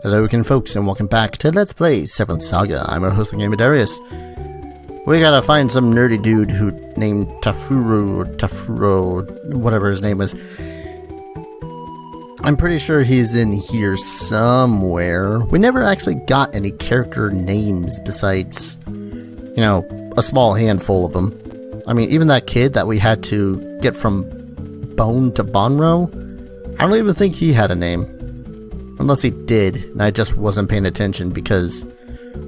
Hello again folks, and welcome back to Let's Play 7th Saga. I'm your host, Darius. We gotta find some nerdy dude who named Tafuro, whatever his name is. I'm pretty sure he's in here somewhere. We never actually got any character names besides, you know, a small handful of them. I mean, even that kid that we had to get from Bone to Bonro, I don't even think he had a name. Unless he did, and I just wasn't paying attention because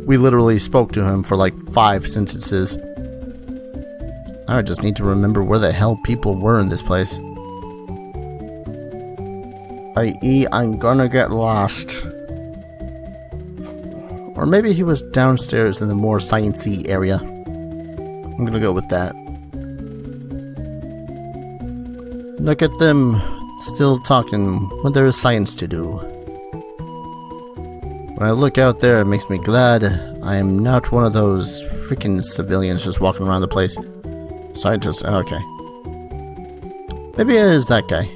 we literally spoke to him for like 5 sentences. I just need to remember where the hell people were in this place. i.e., I'm gonna get lost. Or maybe he was downstairs in the more sciencey area. I'm gonna go with that. Look at them, still talking when there is science to do. When I look out there, it makes me glad I am not one of those freaking civilians just walking around the place. Scientists, okay. Maybe it is that guy.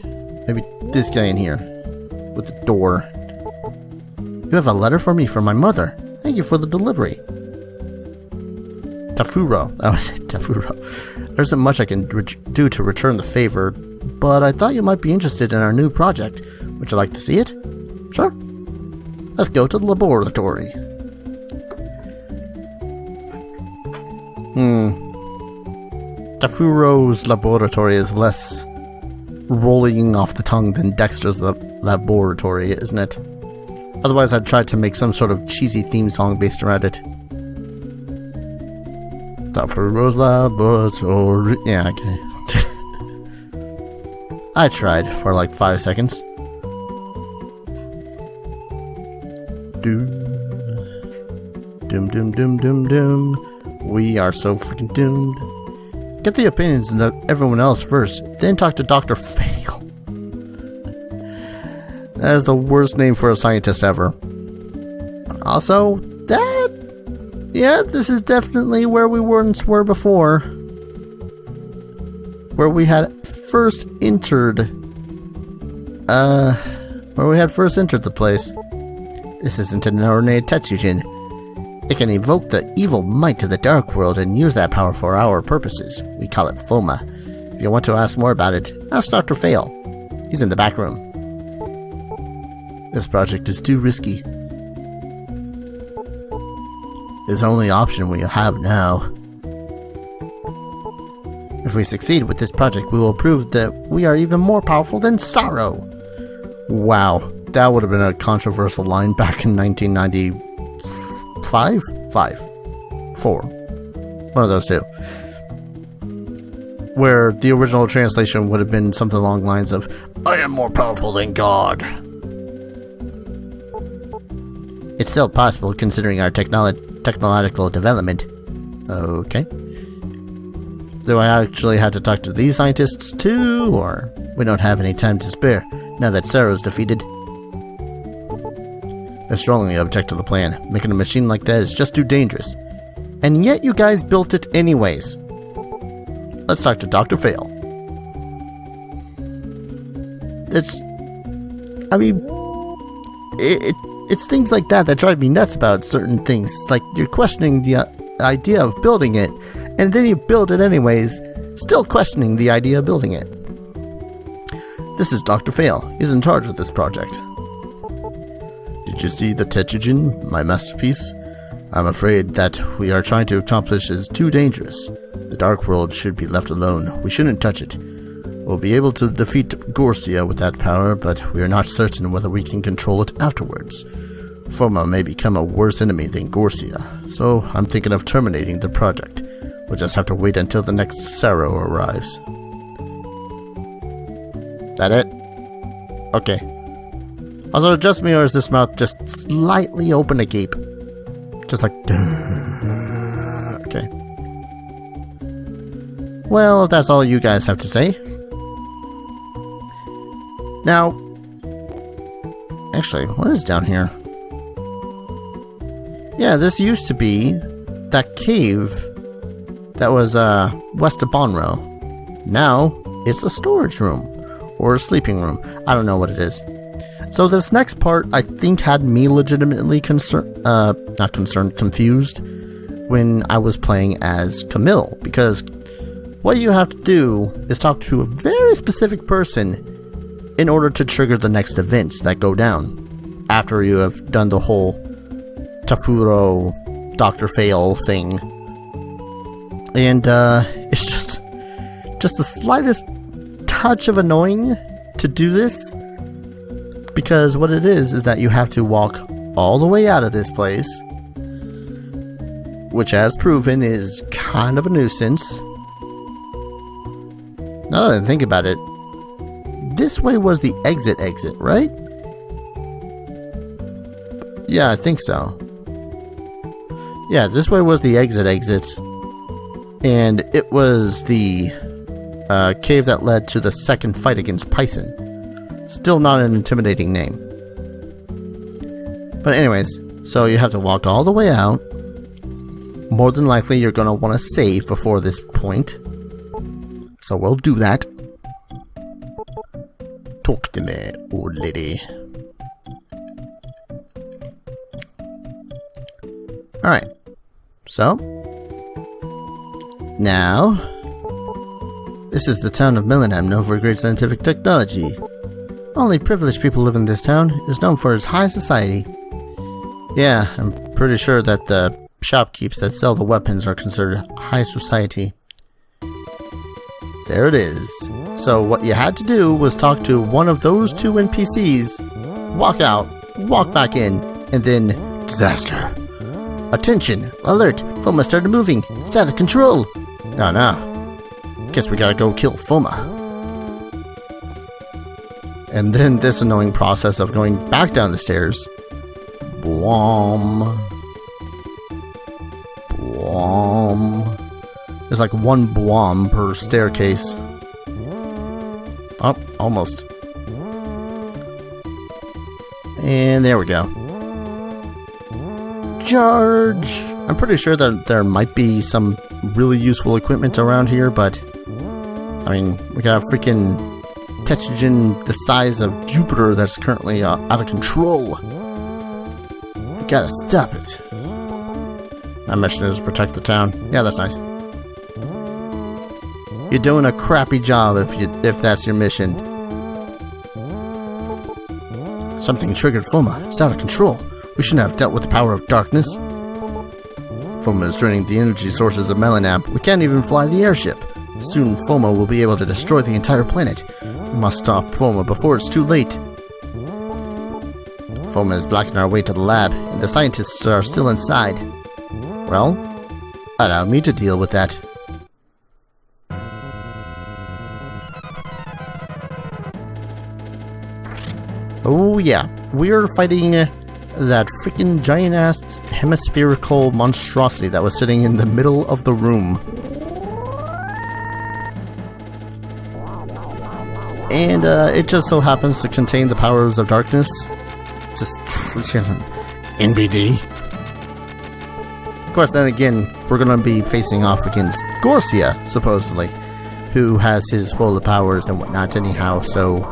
Maybe this guy in here. With the door. You have a letter for me from my mother. Thank you for the delivery. Tafuro. That was it, Tafuro. There isn't much I can do to return the favor, but I thought you might be interested in our new project. Would you like to see it? Sure. Let's go to the laboratory. Tafuro's laboratory is less rolling off the tongue than Dexter's laboratory, isn't it? Otherwise, I'd try to make some sort of cheesy theme song based around it. Tafuro's laboratory. Yeah, okay. I tried for like 5 seconds. Doom, doom, doom, doom, doom. We are so freaking doomed. Get the opinions of everyone else first, then talk to Dr. Fail. That is the worst name for a scientist ever. Also, this is definitely where we once were before. Where we had first entered. Where we had first entered the place. This isn't an ordinary Tetsujin. It can evoke the evil might of the Dark World and use that power for our purposes. We call it Foma. If you want to ask more about it, ask Dr. Fail. He's in the back room. This project is too risky. It's the only option we have now. If we succeed with this project, we will prove that we are even more powerful than Saro. Wow. That would have been a controversial line back in 1995? 4. One of those two. Where the original translation would have been something along the lines of, I am more powerful than God. It's still possible considering our technological development. Okay. Do I actually have to talk to these scientists too, or we don't have any time to spare now that Saro's defeated? I strongly object to the plan. Making a machine like that is just too dangerous. And yet you guys built it anyways. Let's talk to Dr. Fail. It's things like that drive me nuts about certain things. Like, you're questioning the idea of building it, and then you build it anyways, still questioning the idea of building it. This is Dr. Fail. He's in charge of this project. Did you see the Tetsujin, my masterpiece? I'm afraid that we are trying to accomplish is too dangerous. The Dark World should be left alone. We shouldn't touch it. We'll be able to defeat Gorsia with that power, but we are not certain whether we can control it afterwards. Foma may become a worse enemy than Gorsia, so I'm thinking of terminating the project. We'll just have to wait until the next Saro arrives. That it? Okay. Also, just me, or is this mouth just slightly open agape? Just like, okay. Well, if that's all you guys have to say. Now, actually, what is down here? Yeah, this used to be that cave that was west of Bonro. Now, it's a storage room. Or a sleeping room. I don't know what it is. So this next part, I think, had me legitimately confused when I was playing as Camille, because what you have to do is talk to a very specific person in order to trigger the next events that go down after you have done the whole Tafuro Dr. Fail thing. And it's just the slightest touch of annoying to do this, because what it is that you have to walk all the way out of this place, which, as proven, is kind of a nuisance. Now that I think about it, this way was the exit, right? Yeah, I think so. Yeah, this way was the exit, and it was the cave that led to the second fight against Python. Still not an intimidating name. But anyways, so you have to walk all the way out. More than likely, you're going to want to save before this point. So we'll do that. Talk to me, old lady. Alright. So, now, this is the town of Melenam, known for great scientific technology. Only privileged people live in this town. It is known for its high society. Yeah, I'm pretty sure that the shopkeepers that sell the weapons are considered high society. There it is. So what you had to do was talk to one of those two NPCs, walk out, walk back in, and then disaster. Attention! Alert! Foma started moving. It's out of control. No. Guess we gotta go kill Foma. And then this annoying process of going back down the stairs. Bwom. There's like one bwom per staircase. Oh, almost. And there we go. Charge! I'm pretty sure that there might be some really useful equipment around here, but I mean, we got a freaking Tetsugen the size of Jupiter that's currently out of control. We gotta stop it. My mission is to protect the town. Yeah, that's nice. You're doing a crappy job if that's your mission. Something triggered Foma. It's out of control. We shouldn't have dealt with the power of darkness. Foma is draining the energy sources of Melenam. We can't even fly the airship. Soon Foma will be able to destroy the entire planet. We must stop Foma before it's too late. Foma is blocking our way to the lab, and the scientists are still inside. Well, allow me to deal with that. Oh yeah, we're fighting that freaking giant-ass hemispherical monstrosity that was sitting in the middle of the room. And it just so happens to contain the powers of darkness. Just NBD. Of course, then again, we're gonna be facing off against Gorcia, supposedly, who has his full of powers and whatnot anyhow, so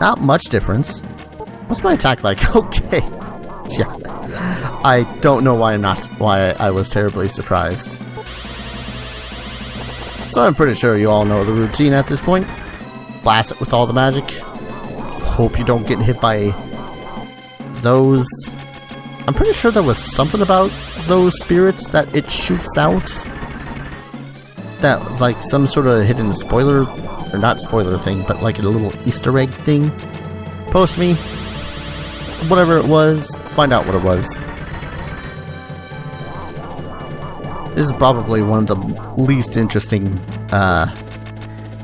not much difference. What's my attack like? Okay. Yeah. I don't know why I was terribly surprised. So I'm pretty sure you all know the routine at this point. Blast it with all the magic. Hope you don't get hit by those. I'm pretty sure there was something about those spirits that it shoots out. That was like some sort of hidden spoiler, or not spoiler thing, but like a little Easter egg thing. Post me. Whatever it was, find out what it was. This is probably one of the least interesting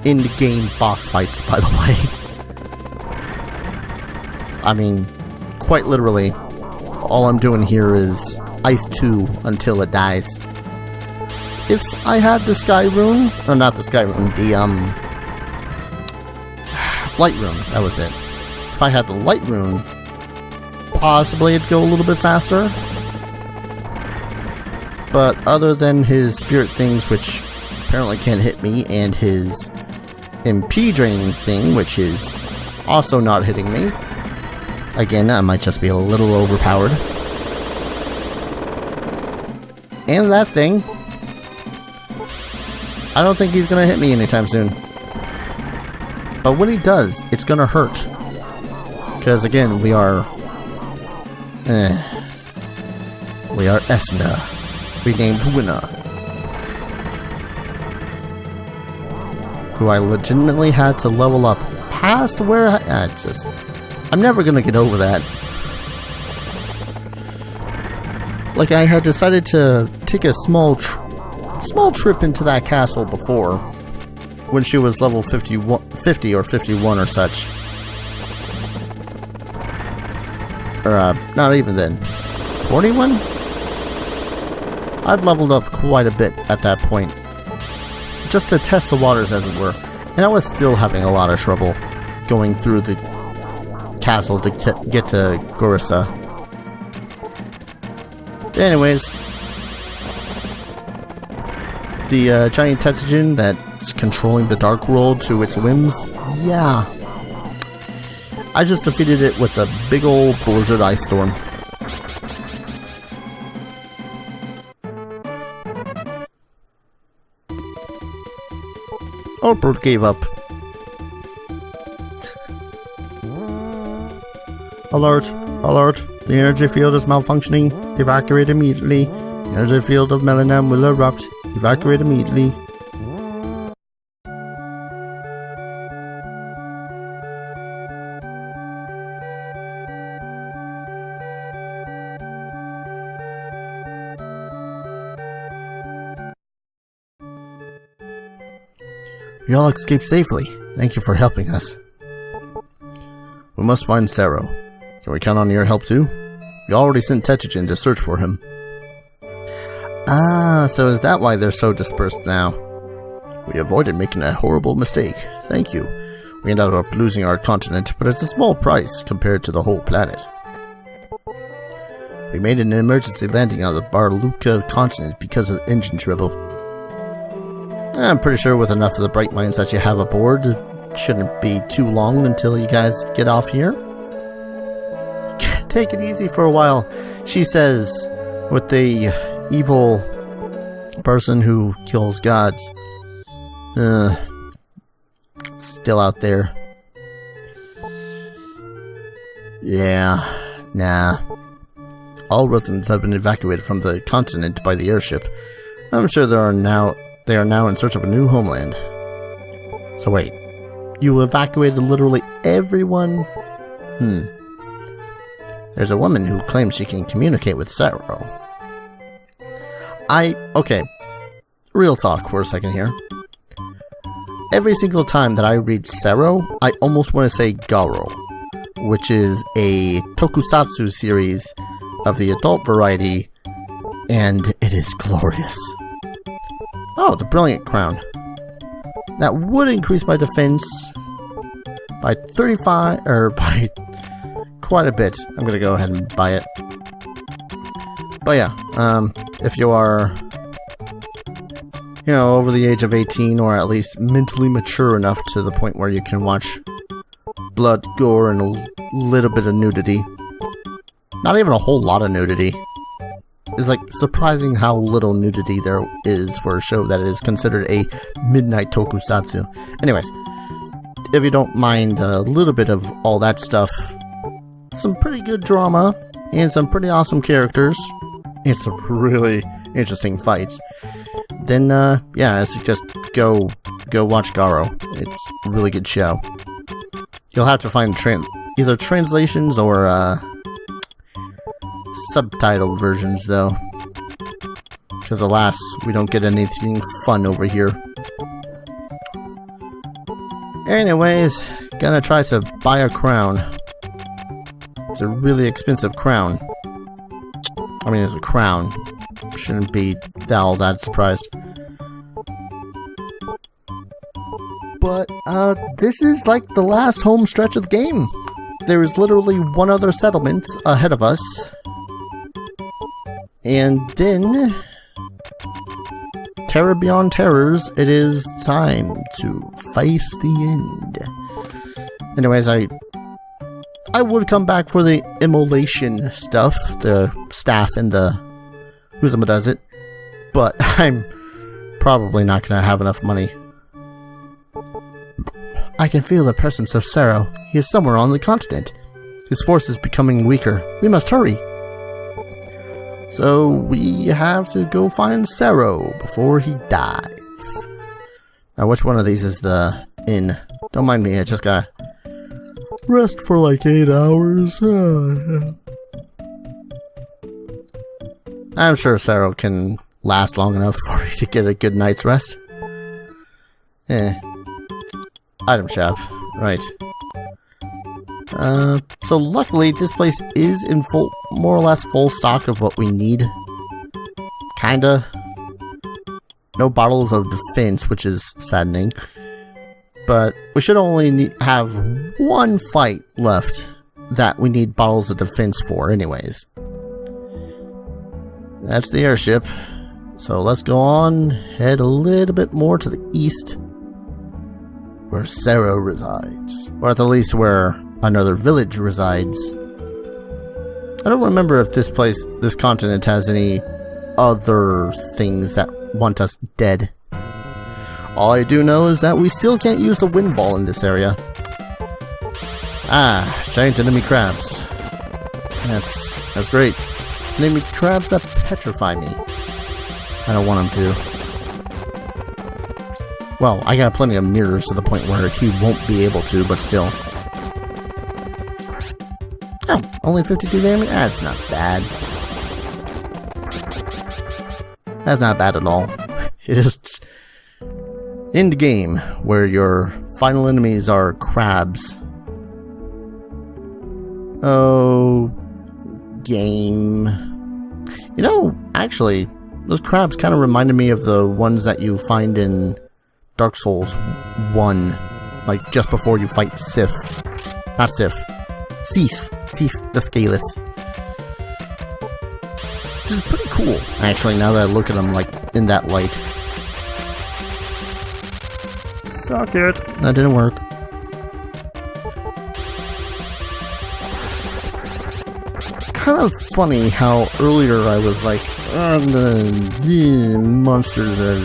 in-game boss fights, by the way. I mean, quite literally, all I'm doing here is Ice 2 until it dies. If I had the Sky Rune, or not the Sky Rune, the Light Rune, that was it. If I had the Light Rune, possibly it'd go a little bit faster. But other than his spirit things, which apparently can't hit me, and his MP draining thing, which is also not hitting me, Again, I might just be a little overpowered. And that thing, I don't think he's gonna hit me anytime soon. But when he does, it's gonna hurt. Because again, we are Esuna, renamed Winna, who I legitimately had to level up past where I'm never gonna get over that. Like, I had decided to take a small trip into that castle before, when she was level 50 or 51 or such. Or, not even then. 41? I'd leveled up quite a bit at that point. Just to test the waters, as it were. And I was still having a lot of trouble going through the castle to get to Gorissa. Anyways, the giant Tetsujin that's controlling the Dark World to its whims, yeah. I just defeated it with a big old blizzard ice storm. Orpert gave up. Alert! Alert! The energy field is malfunctioning. Evacuate immediately. The energy field of Melenam will erupt. Evacuate immediately. You all escaped safely. Thank you for helping us. We must find Saro. Can we count on your help too? We already sent Tetsujin to search for him. Ah, so is that why they're so dispersed now? We avoided making a horrible mistake. Thank you. We ended up losing our continent, but it's a small price compared to the whole planet. We made an emergency landing on the Barluka continent because of engine trouble. I'm pretty sure with enough of the bright minds that you have aboard, it shouldn't be too long until you guys get off here. Take it easy for a while, she says, with the evil person who kills gods. Still out there. Yeah, nah. All residents have been evacuated from the continent by the airship. I'm sure they are now in search of a new homeland. So wait, you evacuated literally everyone? There's a woman who claims she can communicate with Saro. Okay, real talk for a second here. Every single time that I read Saro, I almost want to say Garo, which is a tokusatsu series of the adult variety, and it is glorious. Oh, the Brilliant Crown. That would increase my defense by 35, or by quite a bit. I'm gonna go ahead and buy it. But yeah, if you are, over the age of 18, or at least mentally mature enough to the point where you can watch blood, gore, and a little bit of nudity. Not even a whole lot of nudity. It's like surprising how little nudity there is for a show that is considered a midnight tokusatsu. Anyways, if you don't mind a little bit of all that stuff, some pretty good drama, and some pretty awesome characters, and some really interesting fights, then yeah, I suggest go watch Garo. It's a really good show. You'll have to find either translations or subtitle versions though, because alas, we don't get anything fun over here. Anyways, gonna try to buy a crown. It's a really expensive crown. I mean, it's a crown. Shouldn't be all that surprised. But this is like the last home stretch of the game. There is literally one other settlement ahead of us. And then, terror beyond terrors, it is time to face the end. Anyways, I I would come back for the immolation stuff, the staff and the Uzuma does it, but I'm probably not going to have enough money. I can feel the presence of Saro. He is somewhere on the continent. His force is becoming weaker. We must hurry. So we have to go find Saro before he dies. Now, which one of these is the inn? Don't mind me, I just gotta rest for like 8 hours. I'm sure Saro can last long enough for me to get a good night's rest. Item shop. Right. So luckily this place is in full, more or less full stock of what we need. Kinda. No bottles of defense, which is saddening. But we should only have one fight left that we need bottles of defense for anyways. That's the airship. So let's go on, head a little bit more to the east, where Saro resides. Or at the least where another village resides. I don't remember if this continent has any other things that want us dead. All I do know is that we still can't use the wind ball in this area. Ah, giant enemy crabs. That's great. Enemy crabs that petrify me. I don't want them to. Well, I got plenty of mirrors to the point where he won't be able to, but still. Oh, only 52 damage? That's not bad. That's not bad at all. It is end game, where your final enemies are crabs. Oh, game. You know, actually, those crabs kind of reminded me of the ones that you find in Dark Souls 1, like just before you fight Sif. Not Sif. Sif, the Scaleless. Which is pretty cool, actually, now that I look at them like in that light. Suck it. That didn't work. Kind of funny how earlier I was like, the monsters are...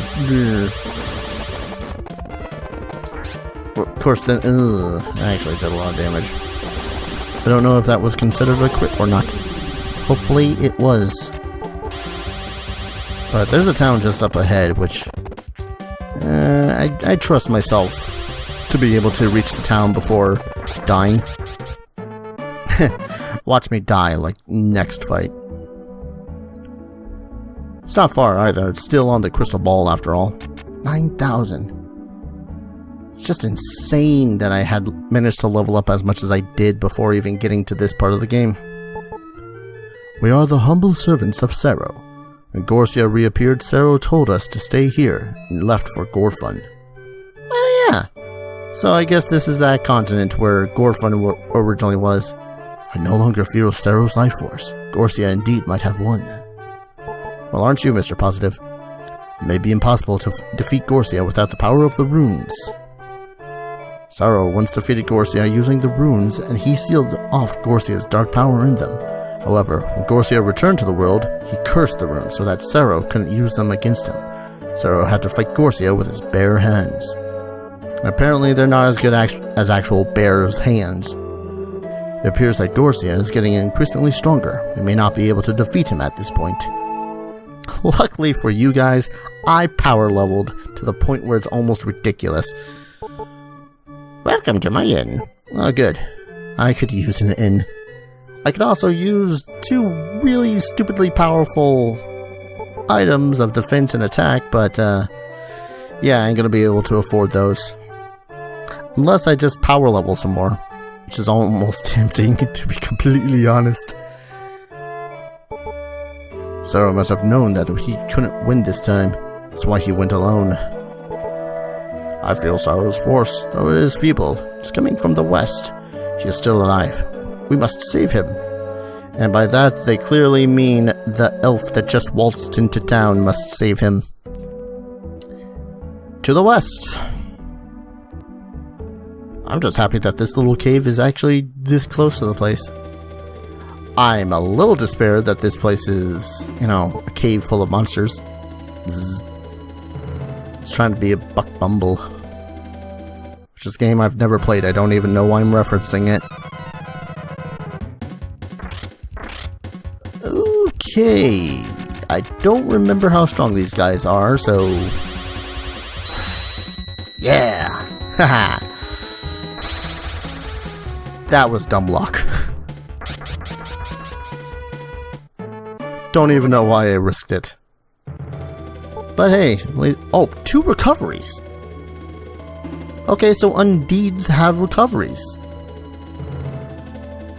Of course, then, I actually did a lot of damage. I don't know if that was considered a crit or not. Hopefully it was. But there's a town just up ahead, which... I trust myself to be able to reach the town before dying. Watch me die, like, next fight. It's not far either. It's still on the crystal ball after all. 9,000. It's just insane that I had managed to level up as much as I did before even getting to this part of the game. We are the humble servants of Saro. When Gorsia reappeared, Saro told us to stay here and left for Gorfun. Oh yeah. So I guess this is that continent where Gorfun originally was. I no longer fear Saro's life force. Gorsia indeed might have won. Well, aren't you, Mr. Positive? It may be impossible to defeat Gorsia without the power of the runes. Saro once defeated Gorsia using the runes, and he sealed off Gorsia's dark power in them. However, when Gorsia returned to the world, he cursed the runes so that Saro couldn't use them against him. Saro had to fight Gorsia with his bare hands. Apparently, they're not as good as actual bear's hands. It appears that Gorsia is getting increasingly stronger. We may not be able to defeat him at this point. Luckily for you guys, I power leveled to the point where it's almost ridiculous. Welcome to my inn. Oh, good. I could use an inn. I could also use 2 really stupidly powerful items of defense and attack, but, yeah, I ain't gonna be able to afford those. Unless I just power level some more, which is almost tempting, to be completely honest. Saro must have known that he couldn't win this time. That's why he went alone. I feel Saro's force, though it is feeble. It's coming from the west. He is still alive. We must save him. And by that, they clearly mean the elf that just waltzed into town must save him. To the west. I'm just happy that this little cave is actually this close to the place. I'm a little despaired that this place is, you know, a cave full of monsters. Zzz. It's trying to be a buck bumble. Which is a game I've never played. I don't even know why I'm referencing it. Okay. I don't remember how strong these guys are, so... Yeah! Haha! That was dumb luck. Don't even know why I risked it. But hey, oh, 2 recoveries! Okay, so undeeds have recoveries.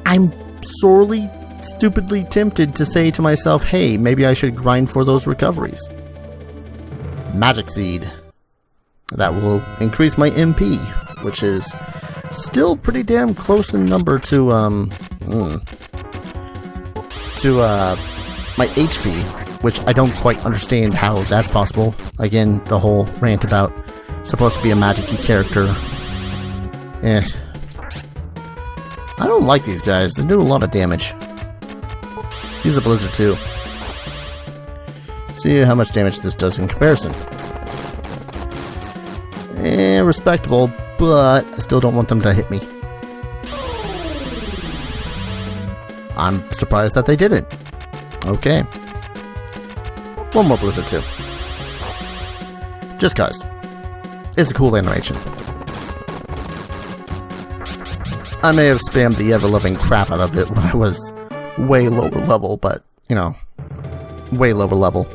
I'm sorely, stupidly tempted to say to myself, hey, maybe I should grind for those recoveries. Magic Seed. That will increase my MP, which is still pretty damn close in number to, my HP, which I don't quite understand how that's possible. Again, the whole rant about supposed to be a magic-y character. Eh. I don't like these guys. They do a lot of damage. Let's use a Blizzard too. See how much damage this does in comparison. Eh, respectable, but I still don't want them to hit me. I'm surprised that they didn't. Okay. One more Blizzard too. Just cause. It's a cool animation. I may have spammed the ever-loving crap out of it when I was way lower level, but, you know, way lower level.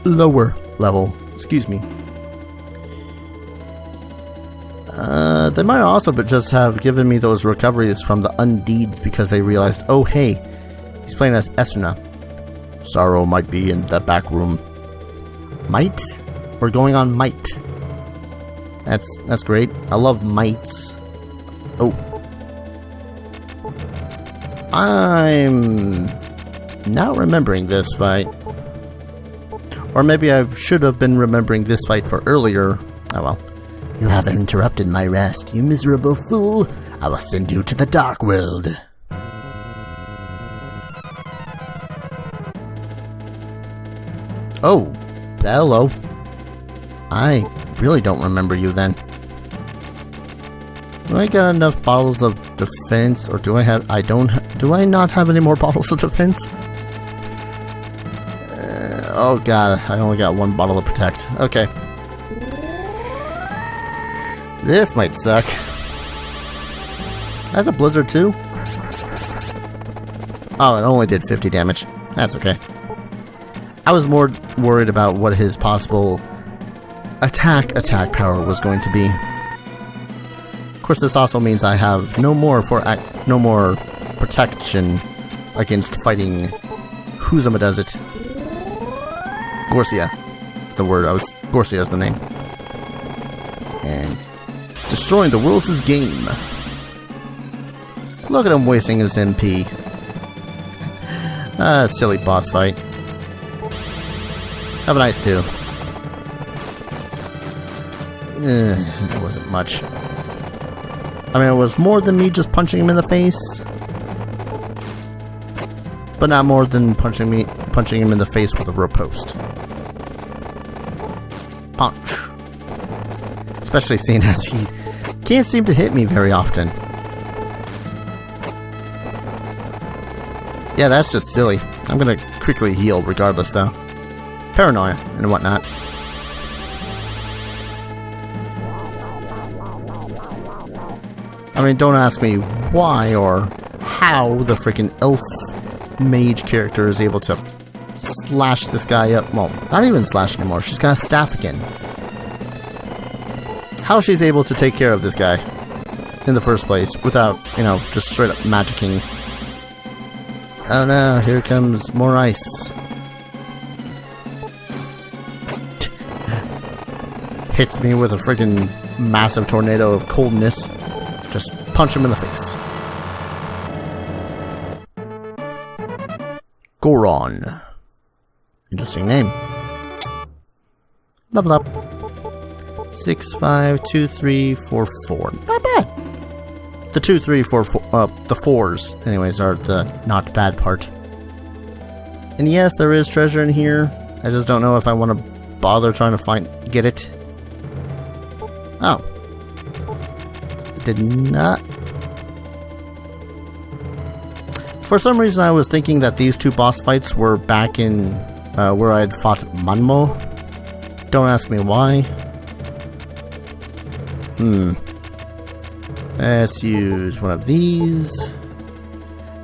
Lower level, excuse me. They might also just have given me those recoveries from the undeeds because they realized, oh hey, he's playing as Esuna. Saro might be in the back room. Might? We're going on might. That's great. I love mites. Oh. I'm not remembering this fight. Or maybe I should have been remembering this fight for earlier. Oh well. You have interrupted my rest, you miserable fool. I will send you to the dark world. Oh, hello. I really don't remember you then. Do I got enough bottles of defense, or do I have? Do I not have any more bottles of defense? Oh god, I only got 1 bottle of protect. Okay. This might suck. That's a Blizzard too? Oh, it only did 50 damage. That's okay. I was more worried about what his possible attack power was going to be. Of course, this also means I have no more protection against fighting Who'sama does it. Gorsia. The word Gorsia is the name. And destroying the world's his game. Look at him wasting his MP. Silly boss fight. Have a nice too. It wasn't much. I mean, it was more than me just punching him in the face. But not more than punching him in the face with a rope post. Punch. Especially seeing as he can't seem to hit me very often. Yeah, that's just silly. I'm gonna quickly heal regardless though. Paranoia and whatnot. I mean, don't ask me why or how the freaking elf mage character is able to slash this guy up. Well, not even slash anymore. She's got a staff again. How she's able to take care of this guy in the first place without, you know, just straight up magicking. Oh no, here comes more ice. Hits me with a freaking massive tornado of coldness. Just punch him in the face. Goron. Interesting name. Level up. 6, 5, 2, 3, 4, 4. Not bad. The 2, 3, 4, 4, the 4s, anyways, are the not bad part. And yes, there is treasure in here. I just don't know if I want to bother trying to get it. Oh. Did not. For some reason, I was thinking that these two boss fights were back in where I had fought Manmo. Don't ask me why. Let's use one of these.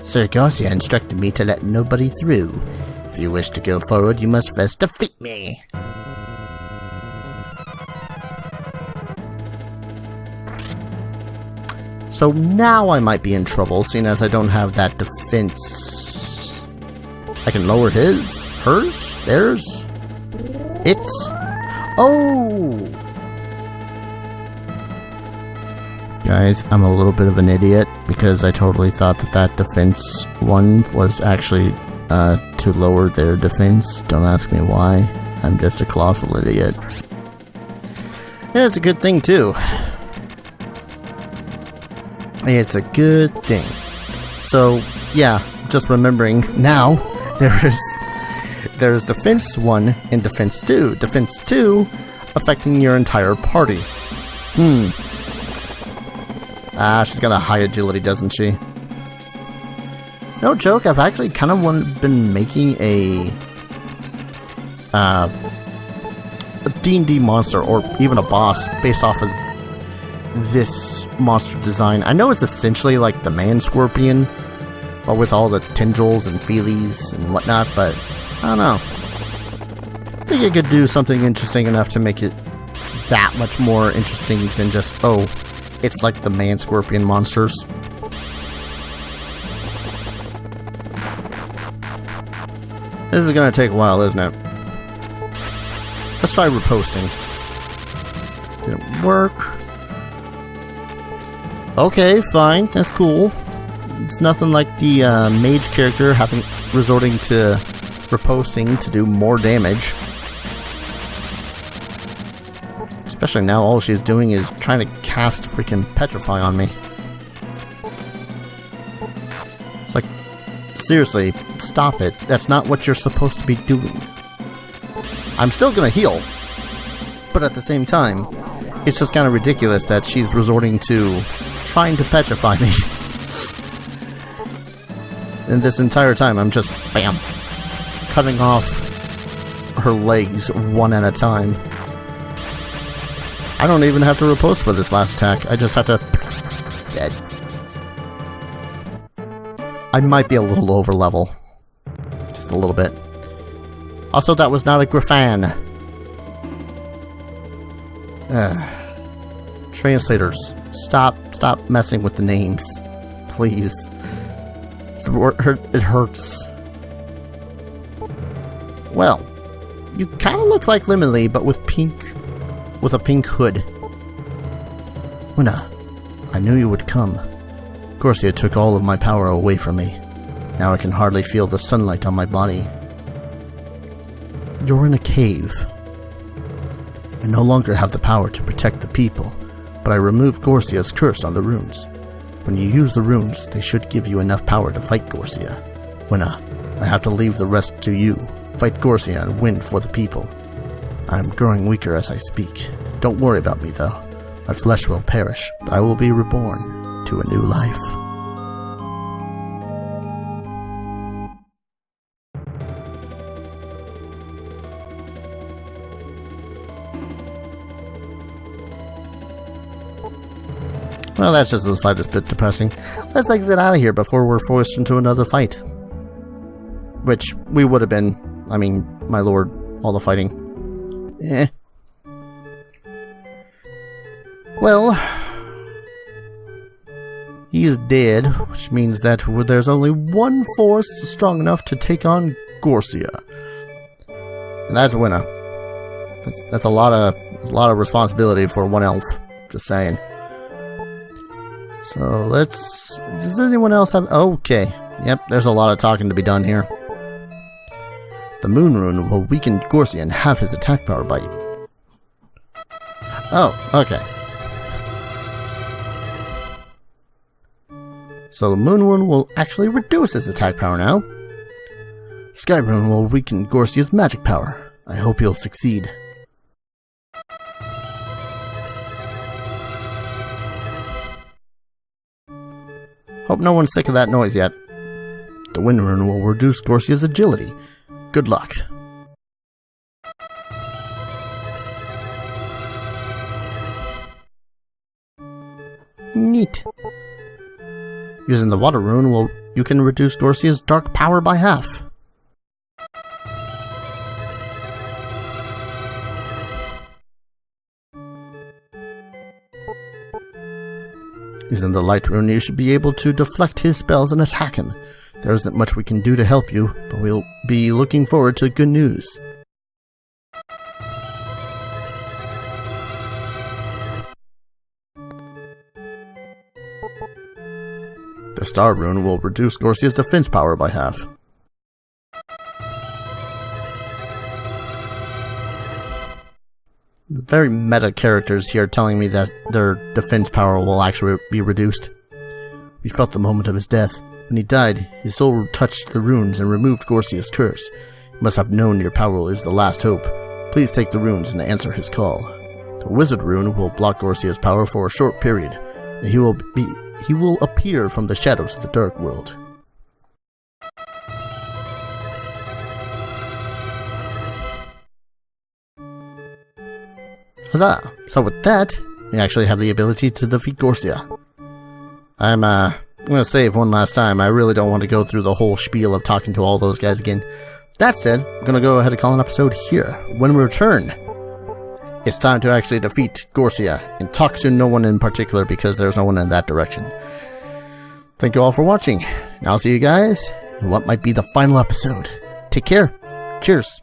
Sir Garcia instructed me to let nobody through. If you wish to go forward, you must first defeat me. So now I might be in trouble, seeing as I don't have that defense. I can lower his, hers, theirs, its. Oh! Guys, I'm a little bit of an idiot because I totally thought that that defense one was actually to lower their defense. Don't ask me why. I'm just a colossal idiot. And it's a good thing too. It's a good thing. So, yeah, just remembering now, there's Defense 1 and Defense 2. Defense 2 affecting your entire party. She's got a high agility, doesn't she? No joke, I've actually kind of been making a D&D monster, or even a boss, based off of this monster design. I know it's essentially like the man scorpion, but with all the tendrils and feelies and whatnot, but I don't know. I think I could do something interesting enough to make it that much more interesting than just, oh, it's like the man scorpion monsters. This is gonna take a while, isn't it? Let's try reposting. Didn't work. Okay, fine. That's cool. It's nothing like the mage character resorting to reposting to do more damage. Especially now all she's doing is trying to cast freaking Petrify on me. It's like, seriously, stop it. That's not what you're supposed to be doing. I'm still gonna heal, but at the same time, it's just kind of ridiculous that she's resorting to trying to petrify me. And this entire time, I'm just, bam, cutting off her legs one at a time. I don't even have to riposte for this last attack. I just have to... dead. I might be a little over level. Just a little bit. Also, that was not a Griffin. Translators, stop messing with the names. Please. It hurts. Well, you kind of look like Lemon but with a pink hood. Winna, I knew you would come. Garcia took all of my power away from me. Now I can hardly feel the sunlight on my body. You're in a cave. I no longer have the power to protect the people, but I removed Garcia's curse on the runes. When you use the runes, they should give you enough power to fight Garcia. Winna, I have to leave the rest to you. Fight Garcia and win for the people. I am growing weaker as I speak. Don't worry about me, though. My flesh will perish, but I will be reborn to a new life. Well, that's just the slightest bit depressing. Let's exit out of here before we're forced into another fight. Which we would have been. I mean, my lord, all the fighting. Well, he is dead, which means that there's only one force strong enough to take on Garcia. And that's Winna. That's a lot of responsibility for one elf. Just saying. So let's... Does anyone else have... Okay. Yep, there's a lot of talking to be done here. The Moon Rune will weaken Garcia and have his attack power by... Oh, okay. So the Moon Rune will actually reduce his attack power now. Sky Rune will weaken Gorsia's magic power. I hope he'll succeed. Hope no one's sick of that noise yet. The Wind Rune will reduce Gorsia's agility. Good luck. Neat. Using the Water Rune, you can reduce Gorsia's dark power by half. Using the Light Rune, you should be able to deflect his spells and attack him. There isn't much we can do to help you, but we'll be looking forward to good news. The Star Rune will reduce Gorsia's defense power by half. Very meta characters here telling me that their defense power will actually be reduced. We felt the moment of his death. When he died, his soul touched the runes and removed Gorsia's curse. You must have known your power is the last hope. Please take the runes and answer his call. The Wizard Rune will block Gorsia's power for a short period, and he will appear from the shadows of the Dark World. Huzzah! So with that, we actually have the ability to defeat Gorsia. I'm gonna save one last time. I really don't want to go through the whole spiel of talking to all those guys again. That said, I'm gonna go ahead and call an episode here. When we return, it's time to actually defeat Gorsia and talk to no one in particular because there's no one in that direction. Thank you all for watching, and I'll see you guys in what might be the final episode. Take care. Cheers.